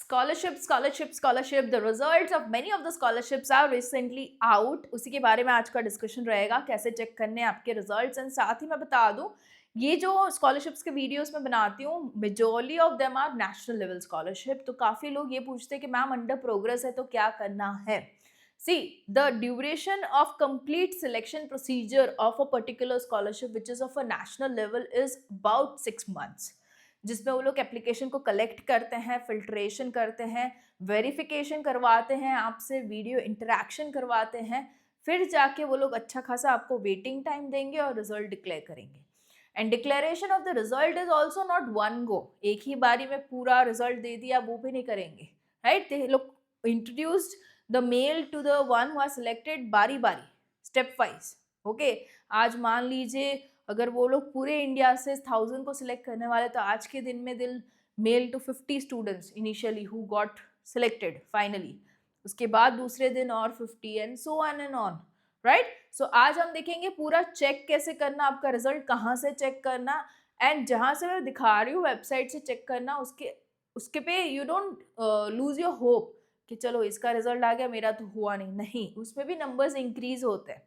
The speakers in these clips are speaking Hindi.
Scholarship the results of many of the scholarships are recently out. उसी के बारे में आज का डिस्कशन रहेगा, कैसे चेक करने हैं आपके रिजल्ट्स। एंड साथ ही मैं बता दूं, ये जो स्कॉलरशिप्स के वीडियोस मैं बनाती हूँ, majority of them are national level scholarship. तो काफ़ी लोग ये पूछते हैं कि मैम अंडर प्रोग्रेस है तो क्या करना है। See the duration of complete selection procedure of a particular scholarship which is of a national level is about 6 months, जिसमें वो लोग एप्लीकेशन को कलेक्ट करते हैं, फिल्ट्रेशन करते हैं, वेरिफिकेशन करवाते हैं, आपसे वीडियो इंटरेक्शन करवाते हैं, फिर जाके वो लोग अच्छा खासा आपको वेटिंग टाइम देंगे और रिजल्ट डिक्लेयर करेंगे। And declaration of the result is also not one go, एक ही बारी में पूरा रिजल्ट दे दिया वो भी नहीं करेंगे, राइट। दे लोग introduced the mail to the one who are selected बारी बारी, स्टेप वाइज। ओके, आज मान लीजिए अगर वो लोग पूरे इंडिया से 1000 को सिलेक्ट करने वाले, तो आज के दिन में दिल mail to 50 students initially who got selected finally, उसके बाद दूसरे दिन और 50 and so on and on, right. So आज हम देखेंगे पूरा चेक कैसे करना, आपका रिजल्ट कहाँ से चेक करना, एंड जहाँ से मैं दिखा रही हूँ वेबसाइट से चेक करना, उसके पे you don't lose your hope कि चलो इसका रिजल्ट आ गया, मेरा तो हुआ नहीं, उसमें भी नंबर्स इंक्रीज होते हैं।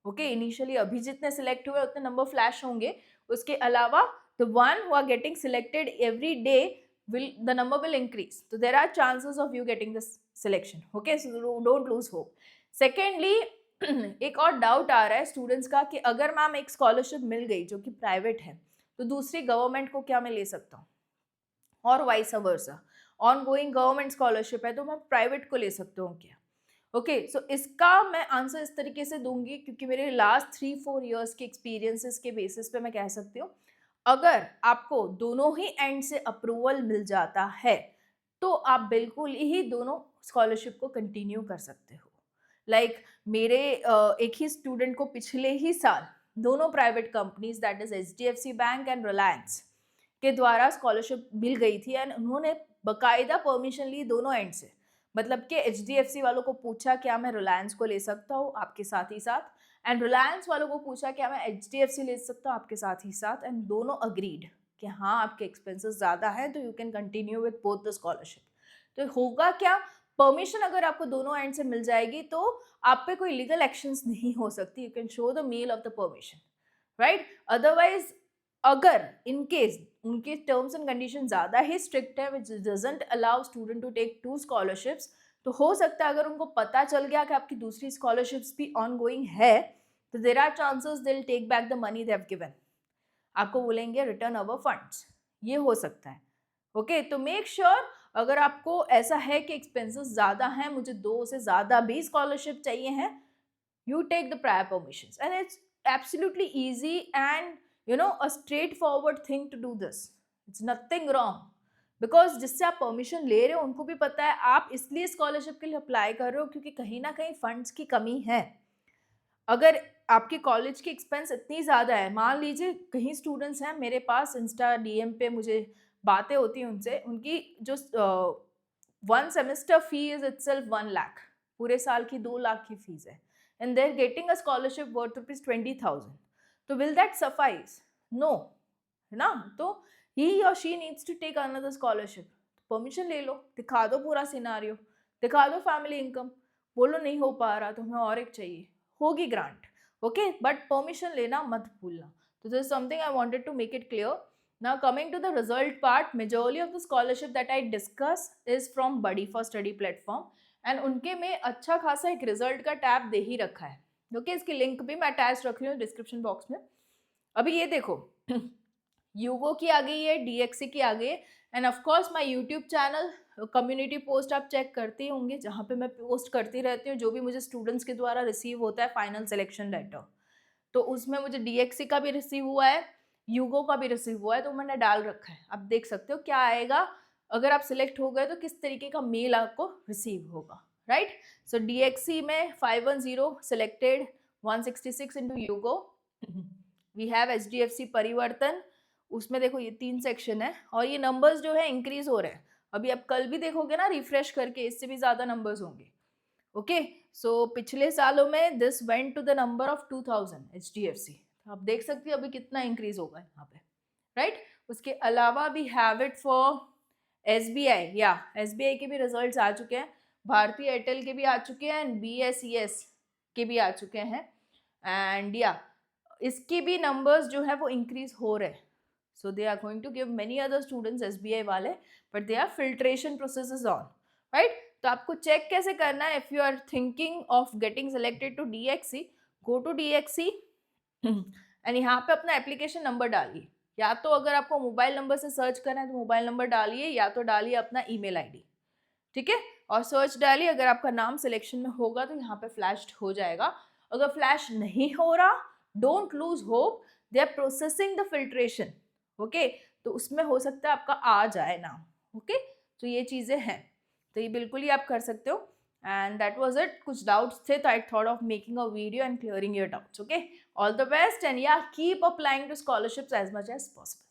ओके, इनिशियली अभी जितने सिलेक्ट हुए उतने नंबर फ्लैश होंगे, उसके अलावा the one who are getting selected every day the number will increase, so there are chances of you getting this selection. Okay, so don't lose hope. Secondly, एक और डाउट आ रहा है स्टूडेंट्स का कि अगर मैम एक स्कॉलरशिप मिल गई जो कि प्राइवेट है, तो दूसरी गवर्नमेंट को क्या मैं ले सकता हूँ, और vice versa. On going government scholarship है तो मैं प्राइवेट को ले सकता हूँ क्या। ओके, सो इसका मैं आंसर इस तरीके से दूंगी, क्योंकि मेरे लास्ट 3-4 ईयर्स के एक्सपीरियंसेस के बेसिस पे मैं कह सकती हूँ, अगर आपको दोनों ही एंड से अप्रूवल मिल जाता है तो आप बिल्कुल ही दोनों स्कॉलरशिप को कंटिन्यू कर सकते हो। लाइक मेरे एक ही स्टूडेंट को पिछले ही साल दोनों private companies, that is HDFC bank and Reliance के द्वारा स्कॉलरशिप मिल गई थी, एंड उन्होंने बकायदा परमिशन ली दोनों एंड से। मतलब कि HDFC वालों को पूछा क्या मैं रिलायंस को ले सकता हूँ आपके साथ ही साथ, एंड रिलायंस वालों को पूछा क्या मैं HDFC ले सकता हूँ आपके साथ ही साथ, एंड दोनों अग्रीड कि हाँ आपके एक्सपेंसेस ज़्यादा हैं तो you can continue with both the scholarship. तो होगा क्या, परमिशन अगर आपको दोनों एंड से मिल जाएगी तो आप पे कोई लीगल एक्शंस नहीं हो सकती, you can show the mail of the permission, right. Otherwise अगर इन केस उनके टर्म्स एंड कंडीशन ज़्यादा ही स्ट्रिक्ट है which doesn't allow student to take 2 scholarships, तो हो सकता है अगर उनको पता चल गया कि आपकी दूसरी स्कॉलरशिप्स भी ऑन गोइंग है, तो there are chances they will take back the money they have given, आपको बोलेंगे रिटर्न अवर फंड्स, ये हो सकता है। ओके, तो मेक श्योर अगर आपको ऐसा है कि एक्सपेंसेस ज़्यादा हैं, मुझे 2 से ज़्यादा भी स्कॉलरशिप चाहिए हैं, you take the prior permissions, and it's absolutely easy and a straightforward thing to do this. It's nothing wrong, because जिससे आप परमिशन ले रहे हो उनको भी पता है आप इसलिए स्कॉलरशिप के लिए अप्लाई कर रहे हो क्योंकि कहीं ना कहीं फंड्स की कमी है। अगर आपके कॉलेज की एक्सपेंस इतनी ज़्यादा है, मान लीजिए कहीं स्टूडेंट्स हैं मेरे पास, इंस्टा DM पे मुझे बातें होती हैं उनसे, उनकी जो 1 semester fee is itself 1 lakh, पूरे साल की 2 लाख की फीस है, and they're getting a scholarship worth rupees 20,000. तो will that suffice? No, है ना। तो he or she needs to take another scholarship. Permission ले लो, दिखा दो पूरा सिनारियो, दिखा दो फैमिली इनकम, बोलो नहीं हो पा रहा तो हमें और एक चाहिए, होगी ग्रांट। ओके, बट परमिशन लेना मत भूलना। तो this is something I wanted to make it clear. Now coming to the result part, majority of the scholarship that I discuss is from Buddy for Study platform, and उनके में अच्छा खासा एक रिजल्ट का टैब दे ही रखा है। ओके, इसकी लिंक भी मैं अटैच रख रही हूँ डिस्क्रिप्शन बॉक्स में। अभी ये देखो यूगो की आ गई है, DXC की आ गई है, end of course my YouTube channel community post आप चेक करते ही होंगे, जहाँ पे मैं पोस्ट करती रहती हूँ जो भी मुझे स्टूडेंट्स के द्वारा रिसीव होता है फाइनल सिलेक्शन लेटर। तो उसमें मुझे DXC का भी रिसीव हुआ है, यूगो का भी रिसीव हुआ है, तो मैंने डाल रखा है, आप देख सकते हो क्या आएगा अगर आप सिलेक्ट हो गए तो किस तरीके का मेल आपको रिसीव होगा, राइट। सो DXC में 510 सिलेक्टेड, 166 इंटू यूगो। वी हैव HDFC परिवर्तन, उसमें देखो ये 3 सेक्शन है और ये नंबर्स जो है इंक्रीज हो रहे हैं। अभी आप कल भी देखोगे ना रिफ्रेश करके, इससे भी ज्यादा नंबर्स होंगे। ओके, सो पिछले सालों में this went to the number of 2000 HDFC, आप देख सकते हो अभी कितना इंक्रीज होगा यहाँ पे, राइट। उसके अलावा भी हैव इट फॉर SBI, या SBI के भी रिजल्ट्स आ चुके हैं, भारतीय एयरटेल के भी आ चुके हैं, एंड BSES के भी आ चुके हैं, एंड या इसके भी नंबर्स जो है वो इंक्रीज हो रहे हैं. So they are going to give many other students SBI वाले, but they are filtration process is on, right. तो आपको चेक कैसे करना है? If you are thinking of getting selected to DXC, go to DXC and यहाँ पे अपना एप्लीकेशन नंबर डालिए. या तो अगर आपको मोबाइल नंबर से सर्च करना है तो मोबाइल नंबर डालिए, या तो डालिए अपना ईमेल आईडी, ठीक है, और सर्च डालिए. अगर आपका नाम सिलेक्शन में होगा तो यहाँ पे फ्लैश हो जाएगा. अगर फ्लैश नहीं हो रहा, don't lose hope, they are processing the filtration, okay. तो उसमें हो सकता है आपका आ जाए नाम, ओके. तो ये चीज़ें हैं, तो ये बिल्कुल ही आप कर सकते हो. And that was it. कुछ डाउट्स थे तो I thought of making a video and clearing your doubts, okay. All the best, and yeah keep applying to scholarships as much as possible.